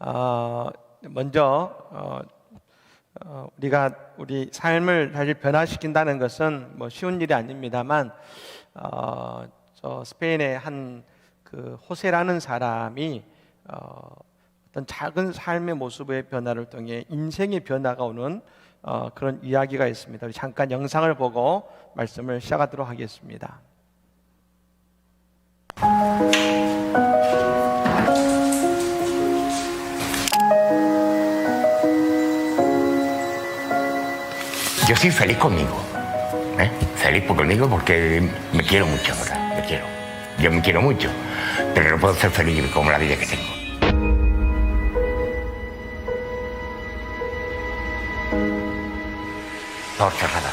먼저 우리가 우리 삶을 다시 변화시킨다는 것은 뭐 쉬운 일이 아닙니다만, 저 스페인의 한 그 호세라는 사람이 어떤 작은 삶의 모습의 변화를 통해 인생의 변화가 오는 그런 이야기가 있습니다. 우리 잠깐 영상을 보고 말씀을 시작하도록 하겠습니다. Yo soy feliz conmigo, feliz conmigo porque me quiero mucho ahora, me quiero. Yo me quiero mucho, pero no puedo ser feliz como la vida que tengo. Todo cerrada.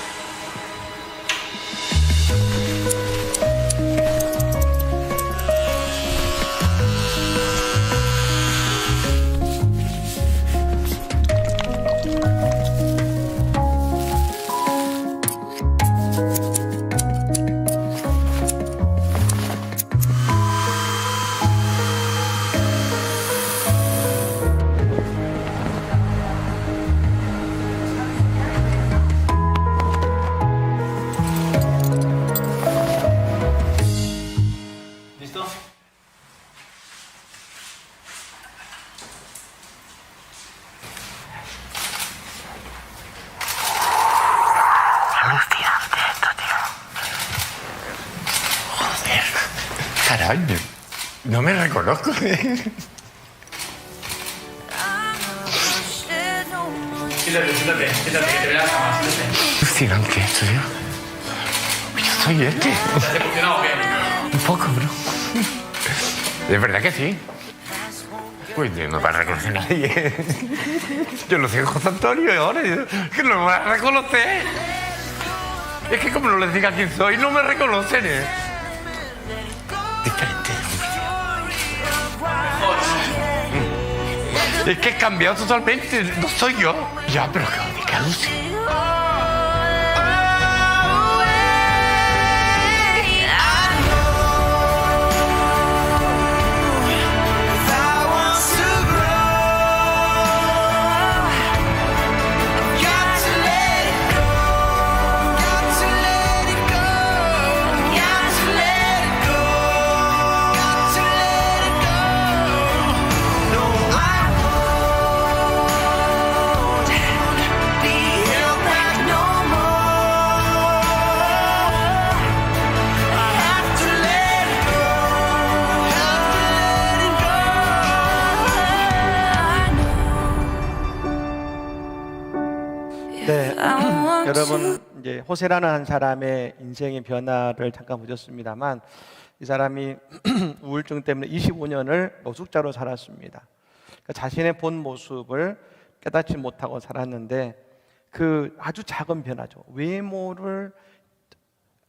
Alucinante esto, tío. Joder. Caray, no me reconozco. Siéntate, que te veas más. Alucinante esto, tío. Yo soy este. ¿Te ha funcionado bien? Un poco, bro. ¿Es verdad que sí? Pues no me va a reconocer nadie. Yo no soy José Antonio ahora. Que no me van a reconocer. Es que como no les diga quién soy, no me reconocen, Diferente, hombre. Es que he cambiado totalmente. No soy yo. Ya, pero que alucina. 네, 여러분 이제 호세라는 한 사람의 인생의 변화를 잠깐 보셨습니다만, 이 사람이 우울증 때문에 25년을 노숙자로 살았습니다. 그러니까 자신의 본 모습을 깨닫지 못하고 살았는데, 그 아주 작은 변화죠.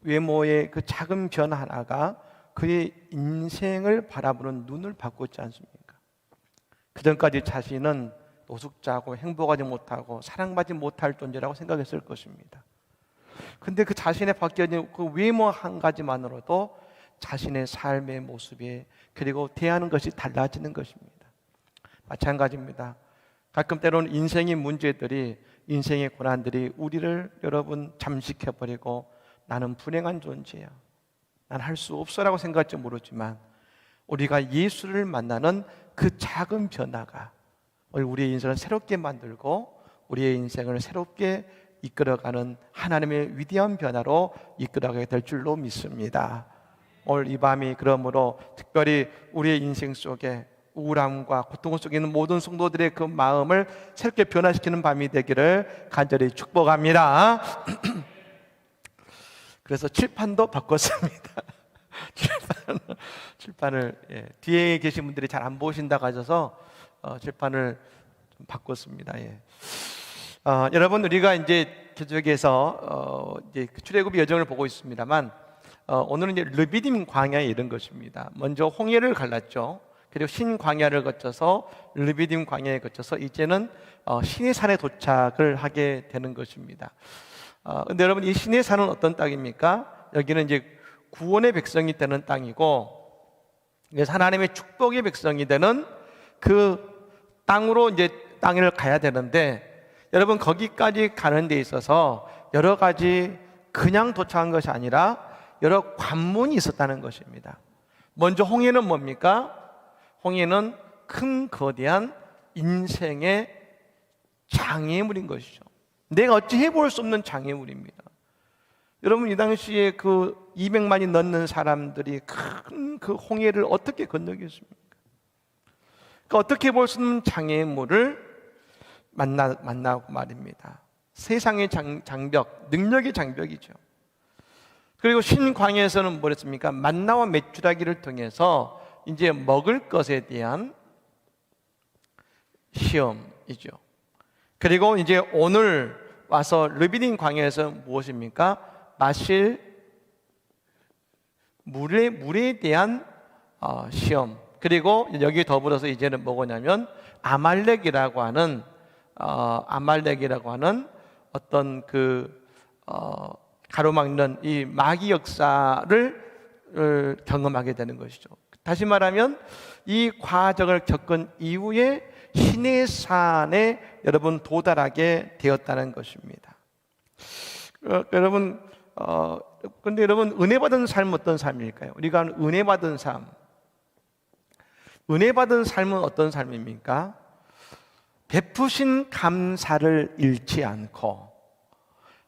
외모의 그 작은 변화 하나가 그의 인생을 바라보는 눈을 바꿨지 않습니까? 그전까지 자신은 노숙자고 행복하지 못하고 사랑받지 못할 존재라고 생각했을 것입니다. 근데 그 자신의 바뀌어진 그 외모 한 가지만으로도 자신의 삶의 모습에, 그리고 대하는 것이 달라지는 것입니다. 마찬가지입니다. 가끔 때로는 인생의 문제들이, 인생의 고난들이 우리를 여러분 잠식해버리고 나는 불행한 존재야, 난 할 수 없어라고 생각할지 모르지만, 우리가 예수를 만나는 그 작은 변화가 우리의 인생을 새롭게 만들고 우리의 인생을 새롭게 이끌어가는 하나님의 위대한 변화로 이끌어가게 될 줄로 믿습니다. 오늘 이 밤이 그러므로 특별히 우리의 인생 속에 우울함과 고통 속에 있는 모든 성도들의 그 마음을 새롭게 변화시키는 밤이 되기를 간절히 축복합니다. 그래서 칠판도 바꿨습니다. 칠판을 뒤에 계신 분들이 잘 안 보신다고 하셔서 칠판을 좀 바꿨습니다. 여러분, 우리가 이제 계속해서 이제 출애굽의 여정을 보고 있습니다만, 오늘은 이제 르비딤 광야에 이른 것입니다. 먼저 홍해를 갈랐죠. 그리고 신광야를 거쳐서 르비딤 광야에 거쳐서 이제는 시내산에 도착을 하게 되는 것입니다. 근데 여러분, 이 시내산은 어떤 땅입니까? 여기는 이제 구원의 백성이 되는 땅이고, 하나님의 축복의 백성이 되는 그 땅으로 이제 땅을 가야 되는데 여러분 거기까지 가는 데 있어서 여러 가지 그냥 도착한 것이 아니라 여러 관문이 있었다는 것입니다. 먼저 홍해는 뭡니까? 홍해는 큰 거대한 인생의 장애물인 것이죠. 내가 어찌 해볼 수 없는 장애물입니다. 여러분 이 당시에 그 200만이 넘는 사람들이 큰 그 홍해를 어떻게 건너겠습니까? 그러니까 어떻게 볼 수 없는 장애물을 만나고 말입니다. 세상의 장벽, 능력의 장벽이죠. 그리고 신광야에서는 뭐랬습니까? 만나와 메추라기를 통해서 이제 먹을 것에 대한 시험이죠. 그리고 이제 오늘 와서 르비딘 광야에서 무엇입니까? 마실 물에 대한 시험. 그리고 여기 더불어서 이제는 뭐냐면 아말렉이라고 하는 어떤 가로막는 이 마귀 역사를 경험하게 되는 것이죠. 다시 말하면 이 과정을 겪은 이후에 시내산에 여러분 도달하게 되었다는 것입니다. 여러분, 근데 여러분 은혜 받은 삶은 어떤 삶일까요? 우리가 은혜 받은 삶. 은혜 받은 삶은 어떤 삶입니까? 베푸신 감사를 잃지 않고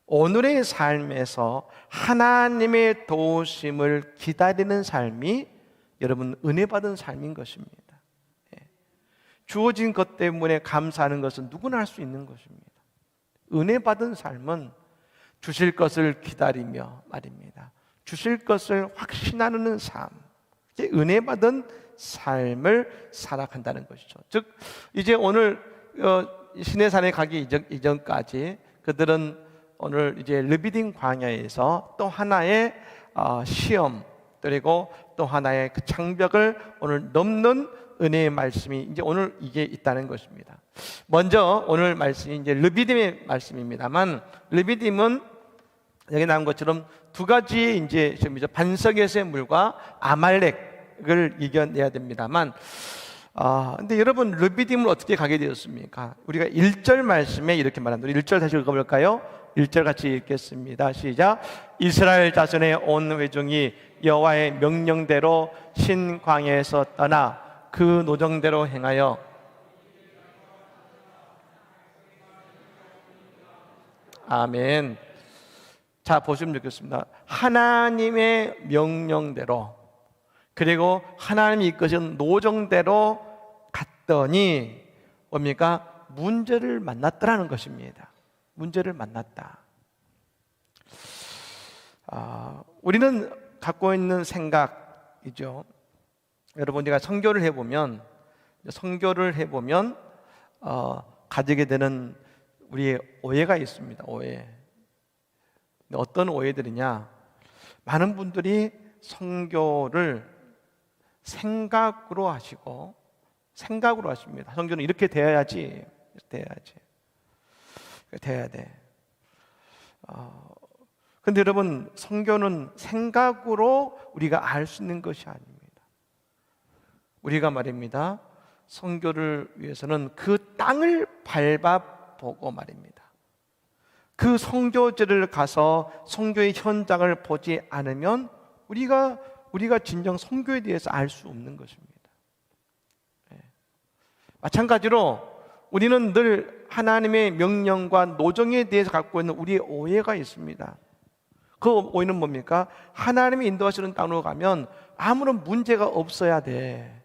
오늘의 삶에서 하나님의 도우심을 기다리는 삶이 여러분 은혜 받은 삶인 것입니다. 주어진 것 때문에 감사하는 것은 누구나 할 수 있는 것입니다. 은혜 받은 삶은 주실 것을 기다리며 말입니다. 주실 것을 확신하는 삶, 은혜 받은 삶을 살아간다는 것이죠. 즉 이제 오늘 시내산에 가기 이전까지 그들은 오늘 이제 르비딘 광야에서 또 하나의 시험 그리고 또 하나의 그 장벽을 오늘 넘는 은혜의 말씀이 이제 오늘 이게 있다는 것입니다. 먼저 오늘 말씀이 이제 르비딤의 말씀입니다만, 르비딤은 여기 나온 것처럼 두 가지의 이제 반석에서의 물과 아말렉을 이겨내야 됩니다만, 근데 여러분 르비딤을 어떻게 가게 되었습니까? 우리가 1절 말씀에 이렇게 말합니다. 1절 다시 읽어볼까요? 1절 같이 읽겠습니다. 시작. 이스라엘 자손의 온 회중이 여호와의 명령대로 신광야에서 떠나 그 노정대로 행하여 아멘. 자, 보시면 좋겠습니다. 하나님의 명령대로 그리고 하나님이 이끄신 노정대로 갔더니 뭡니까? 문제를 만났다라는 것입니다. 문제를 만났다. 우리는 갖고 있는 생각이죠. 여러분, 우리가 선교를 해보면 가지게 되는 우리의 오해가 있습니다. 오해. 어떤 오해들이냐? 많은 분들이 선교를 생각으로 하십니다. 선교는 이렇게 돼야 돼. 근데 여러분, 선교는 생각으로 우리가 알 수 있는 것이 아닙니다. 우리가 말입니다, 선교를 위해서는 그 땅을 밟아보고 말입니다. 그 선교지를 가서 선교의 현장을 보지 않으면 우리가 진정 선교에 대해서 알 수 없는 것입니다. 마찬가지로 우리는 늘 하나님의 명령과 노정에 대해서 갖고 있는 우리의 오해가 있습니다. 그 오해는 뭡니까? 하나님이 인도하시는 땅으로 가면 아무런 문제가 없어야 돼.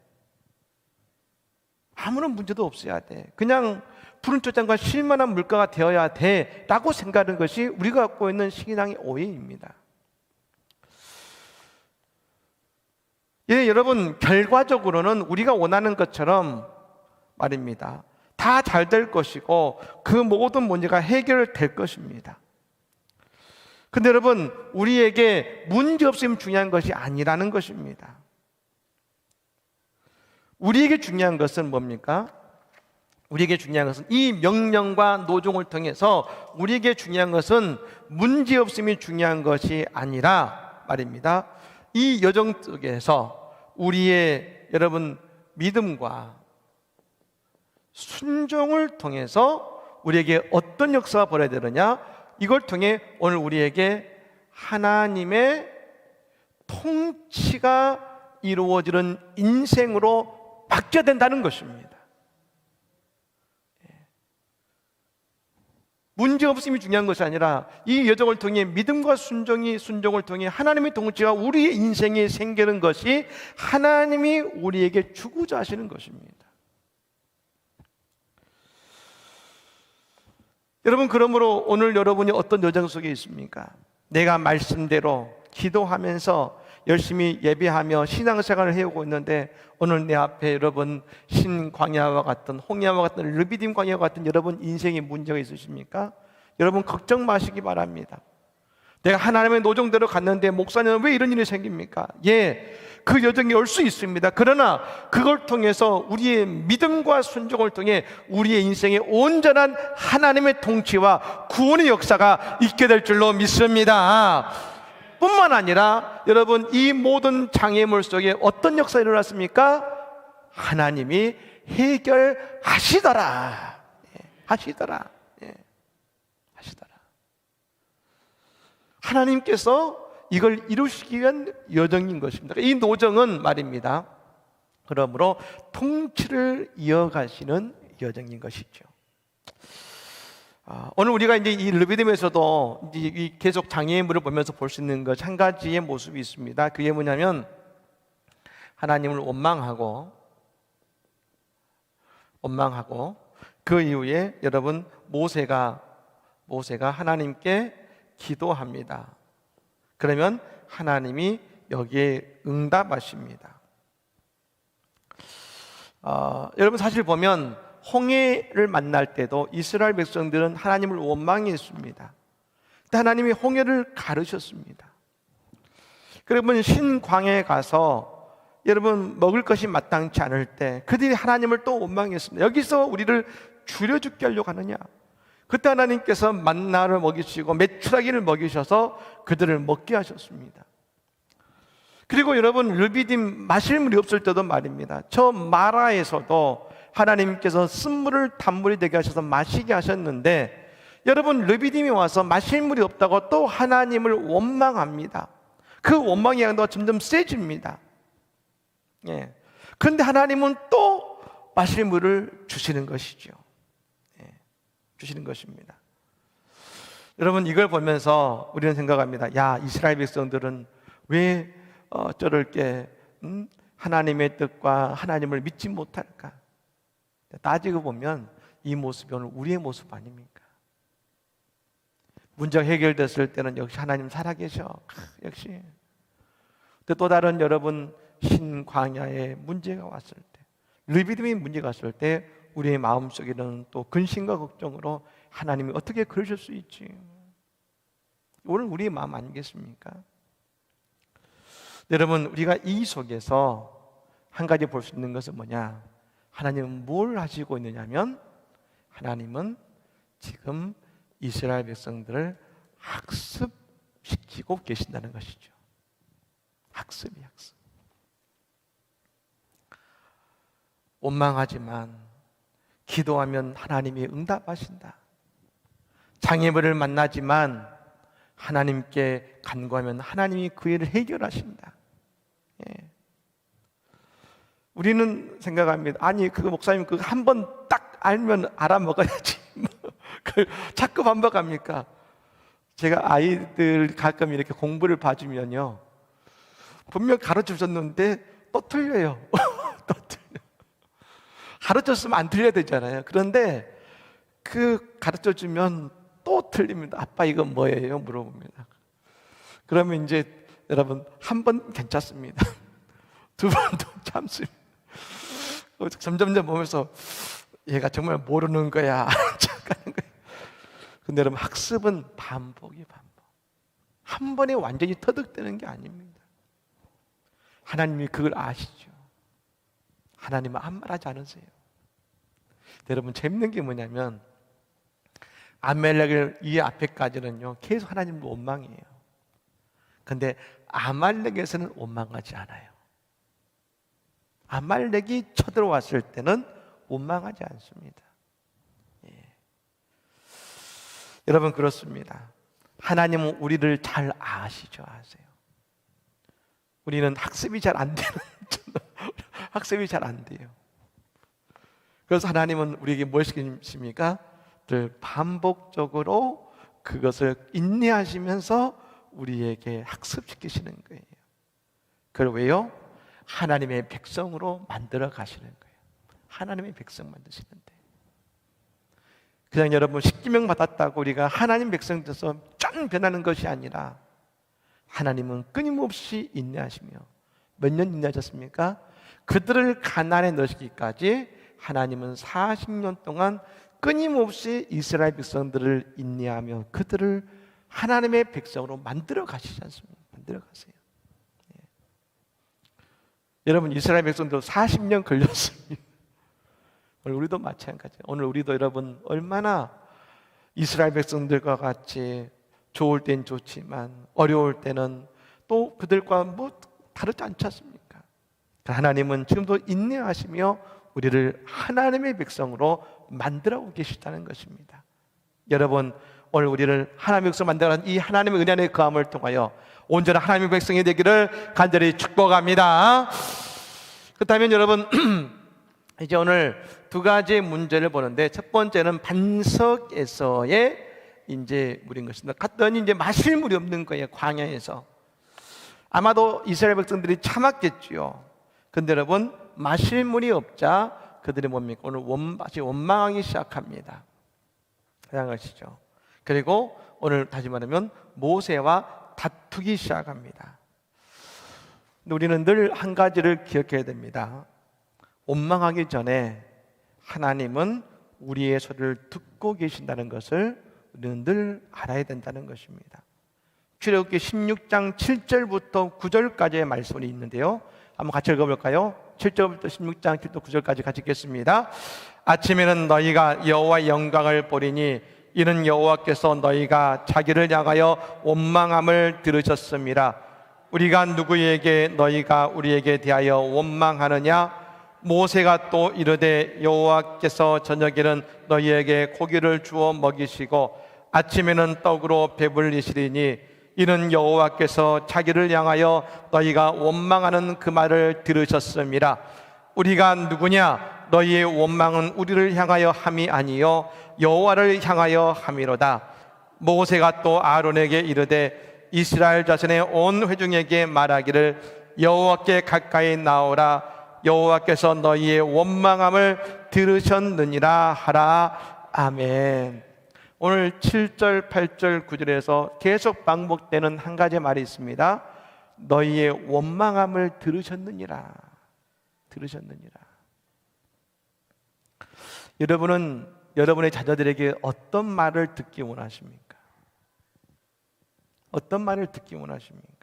아무런 문제도 없어야 돼. 그냥 푸른 초장과 쉴만한 물가가 되어야 돼 라고 생각하는 것이 우리가 갖고 있는 신앙의 오해입니다. 예, 여러분, 결과적으로는 우리가 원하는 것처럼 말입니다, 다 잘 될 것이고 그 모든 문제가 해결될 것입니다. 근데 여러분, 우리에게 문제 없으면 중요한 것이 아니라는 것입니다. 우리에게 중요한 것은 뭡니까? 우리에게 중요한 것은 이 명령과 노종을 통해서 우리에게 중요한 것은 문제 없음이 중요한 것이 아니라 말입니다, 이 여정 속에서 우리의 여러분 믿음과 순종을 통해서 우리에게 어떤 역사가 벌어야 되느냐? 이걸 통해 오늘 우리에게 하나님의 통치가 이루어지는 인생으로 바뀌어야 된다는 것입니다. 문제 없음이 중요한 것이 아니라 이 여정을 통해 믿음과 순종을 통해 하나님의 통치가 우리의 인생에 생기는 것이 하나님이 우리에게 주고자 하시는 것입니다. 여러분, 그러므로 오늘 여러분이 어떤 여정 속에 있습니까? 내가 말씀대로 기도하면서 열심히 예배하며 신앙생활을 해오고 있는데 오늘 내 앞에 여러분 신광야와 같은 홍야와 같은 르비딤 광야와 같은 여러분 인생에 문제가 있으십니까? 여러분 걱정 마시기 바랍니다. 내가 하나님의 노정대로 갔는데 목사님은 왜 이런 일이 생깁니까? 예, 그 여정이 올 수 있습니다. 그러나 그걸 통해서 우리의 믿음과 순종을 통해 우리의 인생에 온전한 하나님의 통치와 구원의 역사가 있게 될 줄로 믿습니다. 뿐만 아니라 여러분 이 모든 장애물 속에 어떤 역사가 일어났습니까? 하나님이 해결하시더라. 하시더라. 하시더라. 하나님께서 이걸 이루시기 위한 여정인 것입니다. 이 노정은 말입니다. 그러므로 통치를 이어가시는 여정인 것이죠. 오늘 우리가 이제 이 르비딤에서도 계속 장애물을 보면서 볼 수 있는 것 한 가지의 모습이 있습니다. 그게 뭐냐면 하나님을 원망하고 그 이후에 여러분 모세가 하나님께 기도합니다. 그러면 하나님이 여기에 응답하십니다. 여러분 사실 보면 홍해를 만날 때도 이스라엘 백성들은 하나님을 원망했습니다. 근데 하나님이 홍해를 가르셨습니다. 그러면 신광야에 가서 여러분 먹을 것이 마땅치 않을 때 그들이 하나님을 또 원망했습니다. 여기서 우리를 줄여 죽게 하려고 하느냐? 그때 하나님께서 만나를 먹이시고 메추라기를 먹이셔서 그들을 먹게 하셨습니다. 그리고 여러분 르비딤 마실 물이 없을 때도 말입니다. 저 마라에서도 하나님께서 쓴물을 단물이 되게 하셔서 마시게 하셨는데 여러분 르비딤에 와서 마실 물이 없다고 또 하나님을 원망합니다. 그 원망의 양도가 점점 세집니다. 그런데 하나님은 또 마실 물을 주시는 것이죠. 주시는 것입니다. 여러분 이걸 보면서 우리는 생각합니다. 야, 이스라엘 백성들은 왜 저렇게 하나님의 뜻과 하나님을 믿지 못할까? 따지고 보면 이 모습이 오늘 우리의 모습 아닙니까? 문제가 해결됐을 때는 역시 하나님 살아계셔. 역시. 또 다른 여러분 신광야에 문제가 왔을 때, 르비딤이 문제가 왔을 때 우리의 마음속에는 또 근심과 걱정으로 하나님이 어떻게 그러실 수 있지? 오늘 우리의 마음 아니겠습니까? 여러분 우리가 이 속에서 한 가지 볼 수 있는 것은 뭐냐? 하나님은 뭘 하시고 있느냐면 하나님은 지금 이스라엘 백성들을 학습시키고 계신다는 것이죠. 학습. 원망하지만 기도하면 하나님이 응답하신다. 장애물을 만나지만 하나님께 간구하면 하나님이 그 일을 해결하신다. 우리는 생각합니다. 아니 그 목사님 그 한 번 딱 알면 알아먹어야지. 그걸 자꾸 반복합니까? 제가 아이들 가끔 이렇게 공부를 봐주면요, 분명 가르쳐줬는데 또 틀려요. 또 틀려. 가르쳤으면 안 틀려야 되잖아요. 그런데 그 가르쳐주면 또 틀립니다. 아빠 이건 뭐예요? 물어봅니다. 그러면 이제 여러분 한 번 괜찮습니다. 두 번도 참습니다. 점점점 보면서 얘가 정말 모르는 거야. 근데 여러분 학습은 반복이 반복. 한 번에 완전히 터득되는 게 아닙니다. 하나님이 그걸 아시죠. 하나님은 아무 말 하지 않으세요. 여러분 재밌는 게 뭐냐면 아말렉을 이 앞에까지는요 계속 하나님을 원망해요. 근데 아말렉에서는 원망하지 않아요. 아말렉이 쳐들어왔을 때는 원망하지 않습니다. 여러분 그렇습니다. 하나님은 우리를 잘 아시죠? 아세요? 우리는 학습이 잘 안 되는 학습이 잘 안 돼요. 그래서 하나님은 우리에게 뭘 시키십니까? 늘 반복적으로 그것을 인내하시면서 우리에게 학습시키시는 거예요. 그걸 왜요? 하나님의 백성으로 만들어 가시는 거예요. 하나님의 백성 만드시는데, 그냥 여러분 십계명 받았다고 우리가 하나님 백성 돼서 짠 변하는 것이 아니라, 하나님은 끊임없이 인내하시며, 몇 년 인내하셨습니까? 그들을 가나안에 넣으시기까지 하나님은 40년 동안 끊임없이 이스라엘 백성들을 인내하며 그들을 하나님의 백성으로 만들어 가시지 않습니까? 만들어 가세요. 예. 여러분 이스라엘 백성도 40년 걸렸습니다. 오늘 우리도 마찬가지예요. 오늘 우리도 여러분 얼마나 이스라엘 백성들과 같이 좋을 땐 좋지만 어려울 때는 또 그들과 뭐 다르지 않지 않습니까? 하나님은 지금도 인내하시며 우리를 하나님의 백성으로 만들어오고 계시다는 것입니다. 여러분 오늘 우리를 하나님의 백성으로 만들어가는 이 하나님의 은혜 안에 거함을 통하여 온전한 하나님의 백성이 되기를 간절히 축복합니다. 그렇다면 여러분 이제 오늘 두 가지 문제를 보는데, 첫 번째는 반석에서의 이제 물인 것입니다. 갔더니 이제 마실 물이 없는 거예요. 광야에서. 아마도 이스라엘 백성들이 참았겠지요. 근데 여러분 마실 물이 없자 그들이 뭡니까? 오늘 원망하기 시작합니다. 사랑하시죠. 그리고 오늘 다시 말하면 모세와 다투기 시작합니다. 근데 우리는 늘 한 가지를 기억해야 됩니다. 원망하기 전에 하나님은 우리의 소리를 듣고 계신다는 것을 우리는 늘 알아야 된다는 것입니다. 출애굽기 16장 7절부터 9절까지의 말씀이 있는데요, 한번 같이 읽어볼까요? 7절부터 16장 7절부터 9절까지 같이 읽겠습니다. 아침에는 너희가 여호와의 영광을 보리니 이는 여호와께서 너희가 자기를 향하여 원망함을 들으셨습니다. 우리가 누구에게 너희가 우리에게 대하여 원망하느냐? 모세가 또 이르되 여호와께서 저녁에는 너희에게 고기를 주어 먹이시고 아침에는 떡으로 배불리시리니 이는 여호와께서 자기를 향하여 너희가 원망하는 그 말을 들으셨습니다. 우리가 누구냐? 너희의 원망은 우리를 향하여 함이 아니요 여호와를 향하여 함이로다. 모세가 또 아론에게 이르되 이스라엘 자손의 온 회중에게 말하기를 여호와께 가까이 나오라. 여호와께서 너희의 원망함을 들으셨느니라 하라. 아멘. 오늘 7절, 8절, 9절에서 계속 반복되는 한 가지 말이 있습니다. 너희의 원망함을 들으셨느니라. 들으셨느니라. 여러분은 여러분의 자녀들에게 어떤 말을 듣기 원하십니까? 어떤 말을 듣기 원하십니까?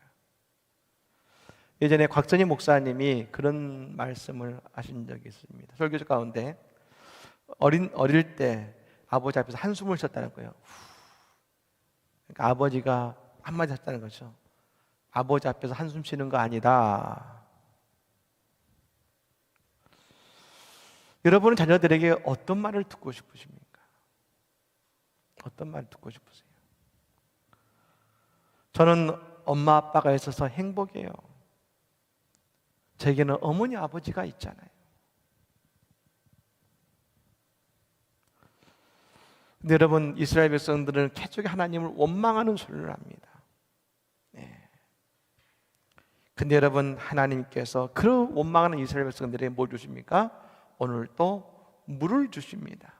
예전에 곽선희 목사님이 그런 말씀을 하신 적이 있습니다. 설교 가운데 어릴 때 아버지 앞에서 한숨을 쉬었다는 거예요. 그러니까 아버지가 한마디 하셨다는 거죠. 아버지 앞에서 한숨 쉬는 거 아니다. 여러분은 자녀들에게 어떤 말을 듣고 싶으십니까? 어떤 말을 듣고 싶으세요? 저는 엄마 아빠가 있어서 행복해요. 제게는 어머니 아버지가 있잖아요. 근데 여러분 이스라엘 백성들은 계속 하나님을 원망하는 소리를 합니다. 네. 근데 여러분 하나님께서 그 원망하는 이스라엘 백성들에게 뭘 주십니까? 오늘 또 물을 주십니다.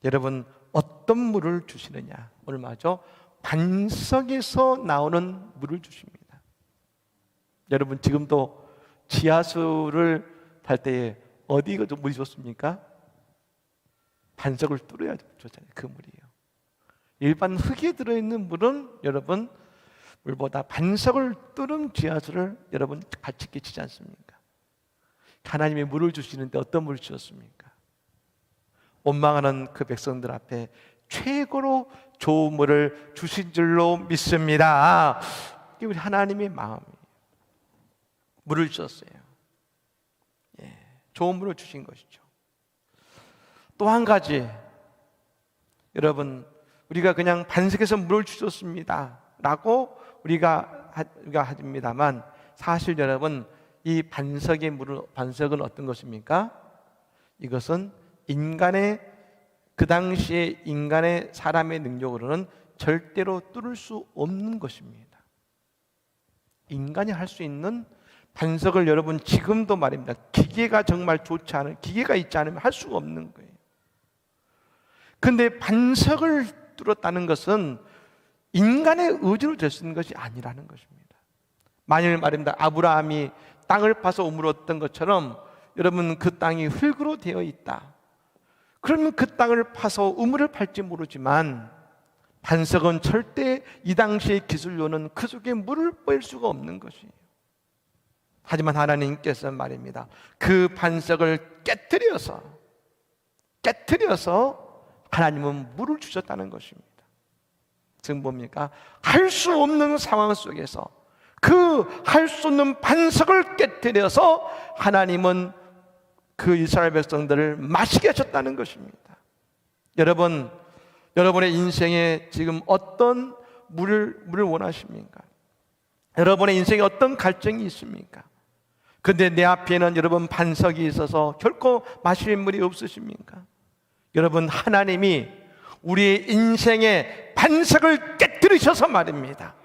여러분 어떤 물을 주시느냐? 오늘 맞죠? 반석에서 나오는 물을 주십니다. 여러분 지금도 지하수를 탈 때에 어디가 좀 물이 좋습니까? 반석을 뚫어야 좋잖아요. 그 물이요. 일반 흙에 들어있는 물은 여러분 물보다 반석을 뚫은 지하수를 여러분 같이 끼치지 않습니까? 하나님이 물을 주시는데 어떤 물을 주셨습니까? 원망하는 그 백성들 앞에 최고로 좋은 물을 주신 줄로 믿습니다. 이게 우리 하나님의 마음이에요. 물을 주셨어요. 예, 좋은 물을 주신 것이죠. 또 한 가지, 여러분 우리가 그냥 반석에서 물을 주셨습니다 라고 우리가 합니다만, 사실 여러분, 이 반석은 어떤 것입니까? 이것은 그 당시에 인간의 사람의 능력으로는 절대로 뚫을 수 없는 것입니다. 인간이 할 수 있는 반석을 여러분 지금도 말입니다. 기계가 정말 좋지 않은, 기계가 있지 않으면 할 수가 없는 거예요. 근데 반석을 뚫었다는 것은 인간의 의지로 될 수 있는 것이 아니라는 것입니다. 만일 말입니다, 아브라함이 땅을 파서 우물 얻던 것처럼 여러분 그 땅이 흙으로 되어 있다. 그러면 그 땅을 파서 우물을 팔지 모르지만 반석은 절대 이 당시의 기술로는 그 속에 물을 뺄 수가 없는 것이에요. 하지만 하나님께서 말입니다, 그 반석을 깨트려서 하나님은 물을 주셨다는 것입니다. 지금 뭡니까? 할 수 없는 상황 속에서 그 할 수 없는 반석을 깨트려서 하나님은 그 이스라엘 백성들을 마시게 하셨다는 것입니다. 여러분의 인생에 지금 어떤 물을 원하십니까? 여러분의 인생에 어떤 갈증이 있습니까? 근데 내 앞에는 여러분 반석이 있어서 결코 마실 물이 없으십니까? 여러분, 하나님이 우리의 인생의 반석을 깨뜨리셔서 말입니다,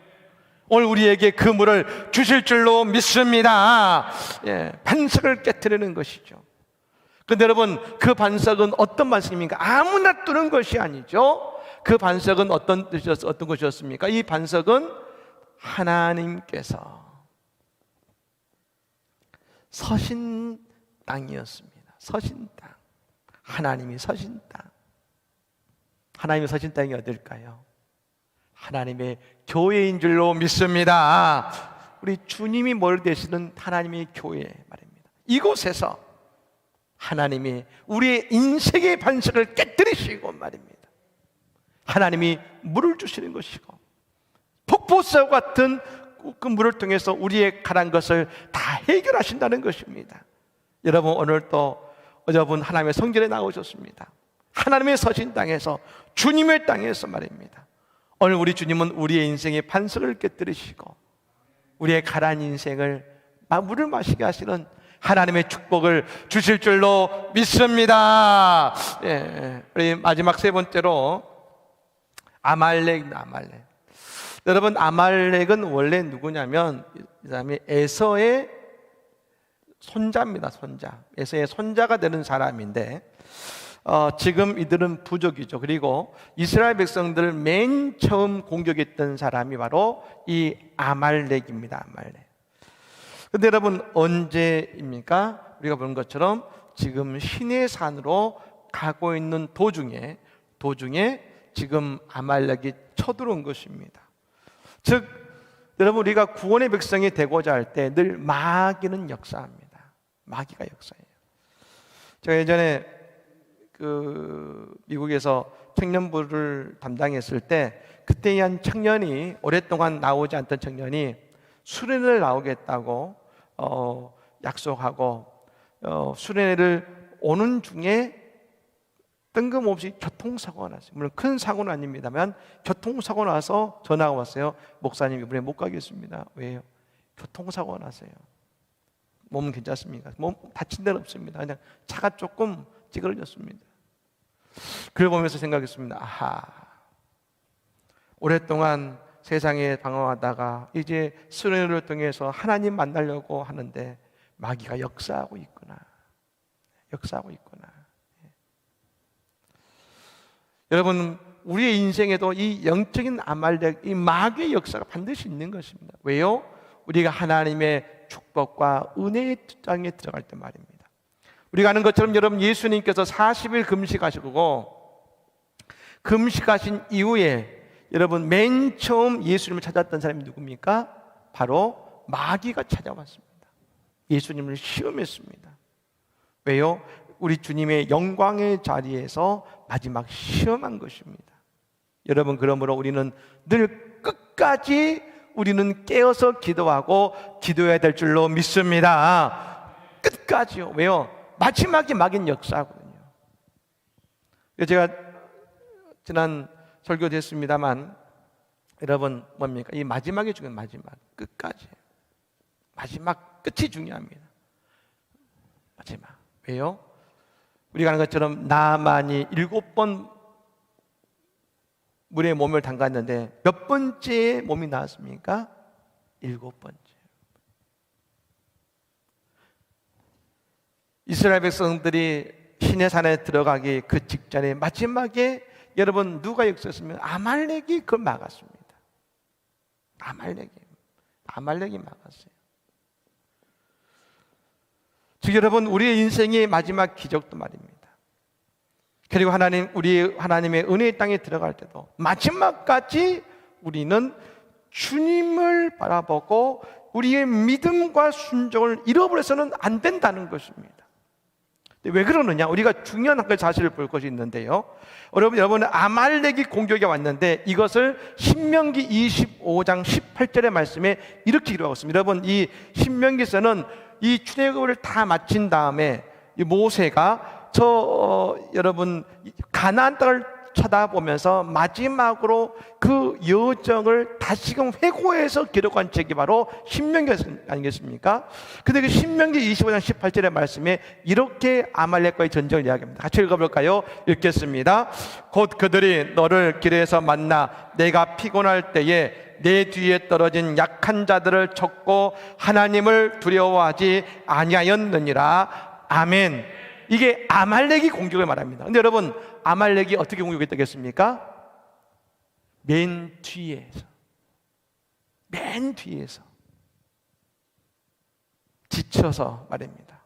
오늘 우리에게 그 물을 주실 줄로 믿습니다. 반석을 깨뜨리는 것이죠. 근데 여러분, 그 반석은 어떤 반석입니까? 아무나 뚫은 것이 아니죠. 그 반석은 어떤 것이었습니까? 이 반석은 하나님께서 서신 땅이었습니다. 서신 땅. 하나님이 서신 땅. 하나님의 서신 땅이 어딜까요? 하나님의 교회인 줄로 믿습니다. 우리 주님이 머리 되시는 하나님의 교회 말입니다. 이곳에서 하나님이 우리의 인생의 반석을 깨뜨리시고 말입니다, 하나님이 물을 주시는 것이고, 폭포수와 같은 그 물을 통해서 우리의 가난 것을 다 해결하신다는 것입니다. 여러분, 오늘 또 여러분 하나님의 성전에 나오셨습니다. 하나님의 서신 땅에서, 주님의 땅에서 말입니다, 오늘 우리 주님은 우리의 인생의 반석을 깨뜨리시고 우리의 가난 인생을 물을 마시게 하시는 하나님의 축복을 주실 줄로 믿습니다. 우리 마지막 세 번째로 아말렉입니다. 여러분, 아말렉은 원래 누구냐면 이 사람이 에서의 손자입니다. 에서의 손자가 되는 사람인데, 지금 이들은 부족이죠. 그리고 이스라엘 백성들을 맨 처음 공격했던 사람이 바로 이 아말렉입니다. 근데 여러분, 언제입니까? 우리가 본 것처럼 지금 시내산으로 가고 있는 도중에 지금 아말렉이 쳐들어온 것입니다. 즉, 여러분, 우리가 구원의 백성이 되고자 할 때 늘 마귀는 역사합니다. 마귀가 역사해요. 제가 예전에 미국에서 청년부를 담당했을 때, 그때 한 청년이, 오랫동안 나오지 않던 청년이 수련회를 나오겠다고 약속하고 수련회를 오는 중에 뜬금없이 교통사고가 났어요. 물론 큰 사고는 아닙니다만 교통사고 나서 전화가 왔어요. 목사님, 이번에 못 가겠습니다. 왜요? 교통사고가 났어요. 몸은 괜찮습니까? 몸 다친 데는 없습니다. 그냥 차가 조금 찌그러졌습니다. 그걸 보면서 생각했습니다. 오랫동안 세상에 방황하다가 이제 수련회를 통해서 하나님 만나려고 하는데 마귀가 역사하고 있구나. 여러분, 우리의 인생에도 이 영적인 아말렉, 이 마귀의 역사가 반드시 있는 것입니다. 왜요? 우리가 하나님의 축복과 은혜의 땅에 들어갈 때 말입니다. 우리가 아는 것처럼 여러분, 예수님께서 40일 금식하시고 금식하신 이후에 여러분 맨 처음 예수님을 찾았던 사람이 누굽니까? 바로 마귀가 찾아왔습니다. 예수님을 시험했습니다. 왜요? 우리 주님의 영광의 자리에서 마지막 시험한 것입니다. 여러분, 그러므로 우리는 늘 끝까지 우리는 깨어서 기도하고 기도해야 될 줄로 믿습니다. 끝까지요. 왜요? 마지막에 마귀는 역사하거든요. 제가 지난 설교도 했습니다만 여러분 뭡니까? 이 마지막이 중요한 마지막 끝까지 마지막 끝이 중요합니다. 마지막 왜요? 우리가 아는 것처럼 나만이 7번 물에 몸을 담갔는데 몇 번째 몸이 나왔습니까? 7번째. 이스라엘 백성들이 시내산에 들어가기 그 직전에 마지막에 여러분 누가 역사했으면 아말렉이 그걸 막았습니다. 아말렉이 막았어요. 즉 여러분 우리의 인생의 마지막 기적도 말입니다. 그리고 하나님의 은혜의 땅에 들어갈 때도 마지막까지 우리는 주님을 바라보고 우리의 믿음과 순종을 잃어버려서는 안 된다는 것입니다. 왜 그러느냐? 우리가 중요한 한 가지 사실을 볼 것이 있는데요. 여러분 아말렉이 공격에 왔는데 이것을 신명기 25장 18절의 말씀에 이렇게 기록하고 있습니다. 여러분 이 신명기서는 이 출애굽을 다 마친 다음에 이 모세가 여러분 가나안 땅을 쳐다보면서 마지막으로 그 여정을 다시금 회고해서 기록한 책이 바로 신명기 아니겠습니까? 근데 그 신명기 25장 18절의 말씀에 이렇게 아말렉과의 전쟁을 이야기합니다. 같이 읽어볼까요? 읽겠습니다. 곧 그들이 너를 길에서 만나 내가 피곤할 때에 내 뒤에 떨어진 약한 자들을 쳤고 하나님을 두려워하지 아니하였느니라. 아멘. 이게 아말렉이 공격을 말합니다. 근데 여러분 아말렉이 어떻게 공격했겠습니까? 맨 뒤에서 지쳐서 말입니다.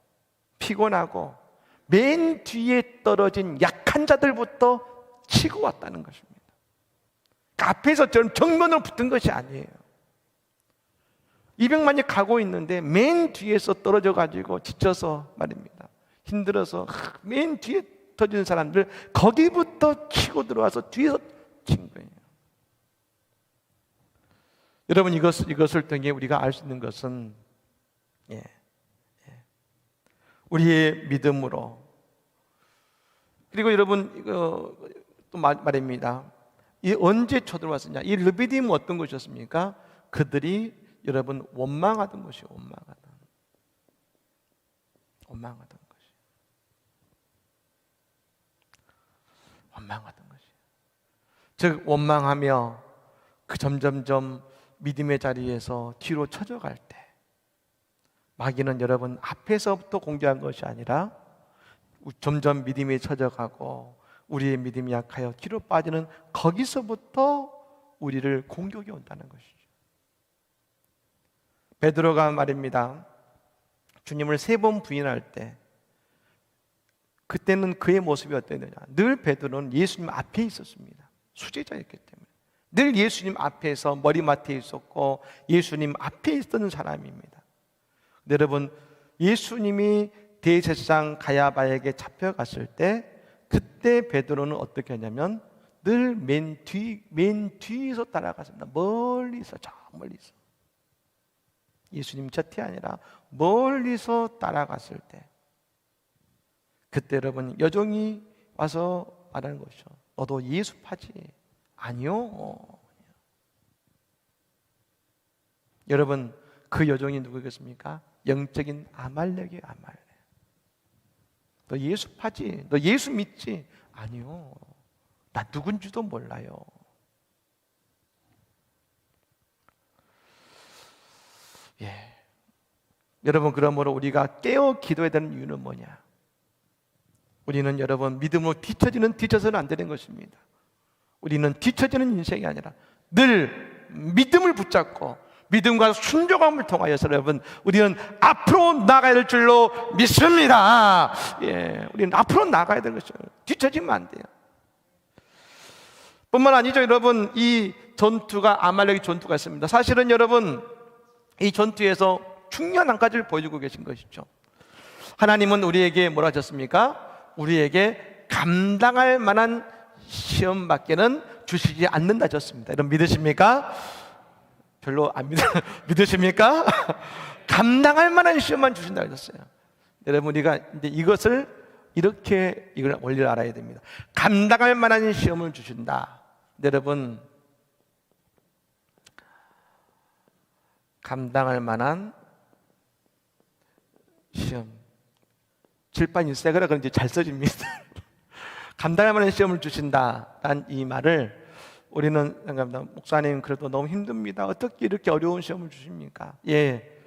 피곤하고 맨 뒤에 떨어진 약한 자들부터 치고 왔다는 것입니다. 앞에서 정면으로 붙은 것이 아니에요. 200만이 가고 있는데 맨 뒤에서 떨어져 가지고 지쳐서 말입니다. 힘들어서 맨 뒤에 터지는 사람들 거기부터 치고 들어와서 뒤에서 친 거예요. 여러분 이것을 통해 우리가 알 수 있는 것은 우리의 믿음으로 그리고 여러분 이거 또 말입니다. 이 언제 쳐들어왔느냐? 이 르비딤은 어떤 것이었습니까? 그들이 여러분 원망하던 것이 원망하던 것이. 즉 원망하며 그 점점점 믿음의 자리에서 뒤로 쳐져갈 때 마귀는 여러분 앞에서부터 공격한 것이 아니라 점점 믿음이 쳐져가고 우리의 믿음이 약하여 뒤로 빠지는 거기서부터 우리를 공격이 온다는 것이죠. 베드로가 말입니다. 주님을 3번 부인할 때 그때는 그의 모습이 어땠느냐? 늘 베드로는 예수님 앞에 있었습니다. 수제자였기 때문에 늘 예수님 앞에서 머리맡에 있었고 예수님 앞에 있었던 사람입니다. 여러분 예수님이 대제사장 가야바에게 잡혀갔을 때 그때 베드로는 어떻게 하냐면 늘 맨 뒤에서 따라갔습니다. 멀리서 저 멀리서 예수님 곁이 아니라 멀리서 따라갔을 때 그때 여러분 여종이 와서 말하는 것이죠. 너도 예수 파지? 아니요. 여러분 그 여종이 누구겠습니까? 영적인 아말렉이에요. 아말렉. 너 예수 파지? 너 예수 믿지? 아니요. 나 누군지도 몰라요. 여러분 그러므로 우리가 깨어 기도해야 되는 이유는 뭐냐? 우리는 여러분 믿음으로 뒤처서는 안 되는 것입니다. 우리는 뒤처지는 인생이 아니라 늘 믿음을 붙잡고 믿음과 순종함을 통하여서 여러분 우리는 앞으로 나가야 될 줄로 믿습니다. 우리는 앞으로 나가야 될 것이죠. 뒤처지면 안 돼요. 뿐만 아니죠. 여러분 이 전투가 아말렉의 전투가 있습니다. 사실은 여러분 이 전투에서 중요한 한 가지를 보여주고 계신 것이죠. 하나님은 우리에게 뭐라 하셨습니까? 우리에게 감당할 만한 시험밖에는 주시지 않는다 하셨습니다. 여러분 믿으십니까? 별로 안 믿으십니까? 감당할 만한 시험만 주신다 하셨어요. 여러분 우리가 이제 이걸 원리를 알아야 됩니다. 감당할 만한 시험을 주신다. 여러분, 감당할 만한 시험, 질판이 세거라 그런지 잘 써집니다. 감당할 만한 시험을 주신다라는 이 말을 우리는 생각합니다. 목사님 그래도 너무 힘듭니다. 어떻게 이렇게 어려운 시험을 주십니까? 예,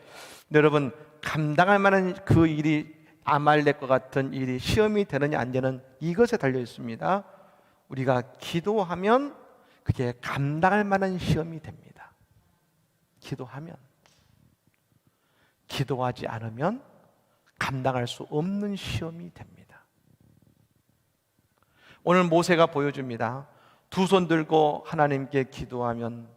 여러분, 감당할 만한 그 일이 아말렉과 같은 일이 시험이 되느냐 안 되는 이것에 달려 있습니다. 우리가 기도하면 그게 감당할 만한 시험이 됩니다. 기도하면. 기도하지 않으면 감당할 수 없는 시험이 됩니다. 오늘 모세가 보여줍니다. 두 손 들고 하나님께 기도하면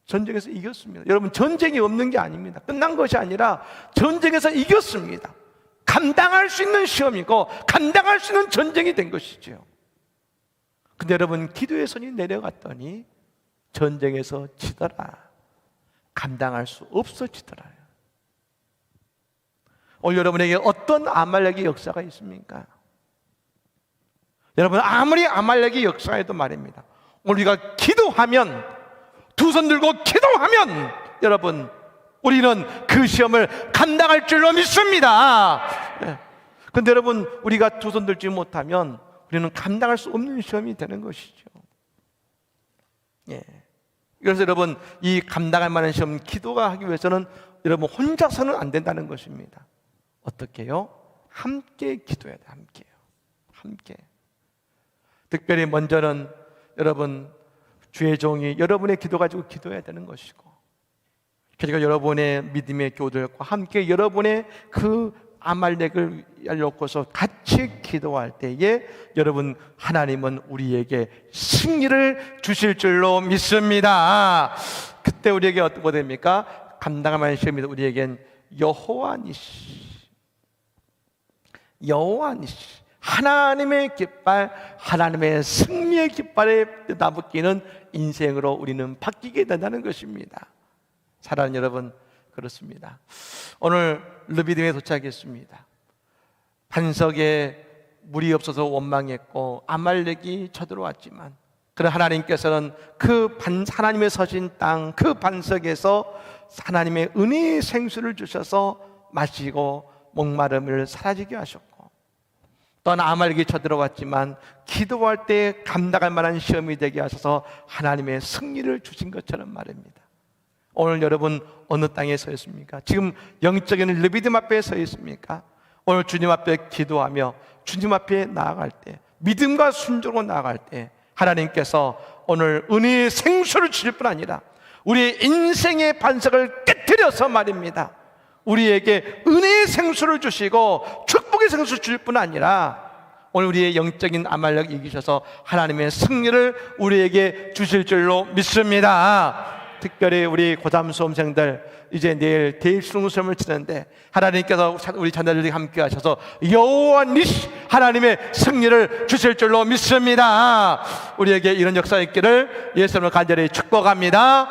전쟁에서 이겼습니다. 여러분, 전쟁이 없는 게 아닙니다. 끝난 것이 아니라 전쟁에서 이겼습니다. 감당할 수 있는 시험이고 감당할 수 있는 전쟁이 된 것이죠. 근데 여러분, 기도의 손이 내려갔더니 전쟁에서 지더라. 감당할 수 없어지더라요. 오늘 여러분에게 어떤 아말렉의 역사가 있습니까? 여러분, 아무리 아말렉의 역사에도 말입니다. 우리가 기도하면, 두 손 들고 기도하면 여러분, 우리는 그 시험을 감당할 줄로 믿습니다. 그런데 여러분, 우리가 두 손 들지 못하면 우리는 감당할 수 없는 시험이 되는 것이죠. 예. 그래서 여러분, 이 감당할 만한 시험, 기도가 하기 위해서는 여러분 혼자서는 안 된다는 것입니다. 어떻게 해요? 함께 기도해야 돼요. 함께요. 함께. 특별히 먼저는 여러분, 주의 종이 여러분의 기도 가지고 기도해야 되는 것이고, 그러니까 여러분의 믿음의 교들과 함께 여러분의 그 아말렉을 놓고서 같이 기도할 때에 여러분, 하나님은 우리에게 승리를 주실 줄로 믿습니다. 그때 우리에게 어떻게 됩니까? 감당할 만한 시험이 우리에겐 여호와 니시, 여호와 니시, 하나님의 깃발, 하나님의 승리의 깃발에 나붙기는 인생으로 우리는 바뀌게 된다는 것입니다. 사랑하는 여러분, 그렇습니다. 오늘 르비딤에 도착했습니다. 반석에 물이 없어서 원망했고 아말렉이 쳐들어왔지만, 그러나 하나님께서는 그 하나님의 서신 땅, 그 반석에서 하나님의 은혜의 생수를 주셔서 마시고 목마름을 사라지게 하셨고, 또 아말렉이 쳐들어왔지만 기도할 때 감당할 만한 시험이 되게 하셔서 하나님의 승리를 주신 것처럼 말입니다. 오늘 여러분 어느 땅에 서 있습니까? 지금 영적인 르비딤 앞에 서 있습니까? 오늘 주님 앞에 기도하며 주님 앞에 나아갈 때, 믿음과 순종으로 나아갈 때 하나님께서 오늘 은혜의 생수를 주실 뿐 아니라 우리의 인생의 반석을 깨트려서 말입니다, 우리에게 은혜의 생수를 주시고 축복의 생수를 주실 뿐 아니라 오늘 우리의 영적인 아말렉을 이기셔서 하나님의 승리를 우리에게 주실 줄로 믿습니다. 특별히 우리 고3 수험생들, 이제 내일 대입 수능시험을 치는데 하나님께서 우리 자녀들과 함께 하셔서 여호와 니시, 하나님의 승리를 주실 줄로 믿습니다. 우리에게 이런 역사 있기를 예수님을 간절히 축복합니다.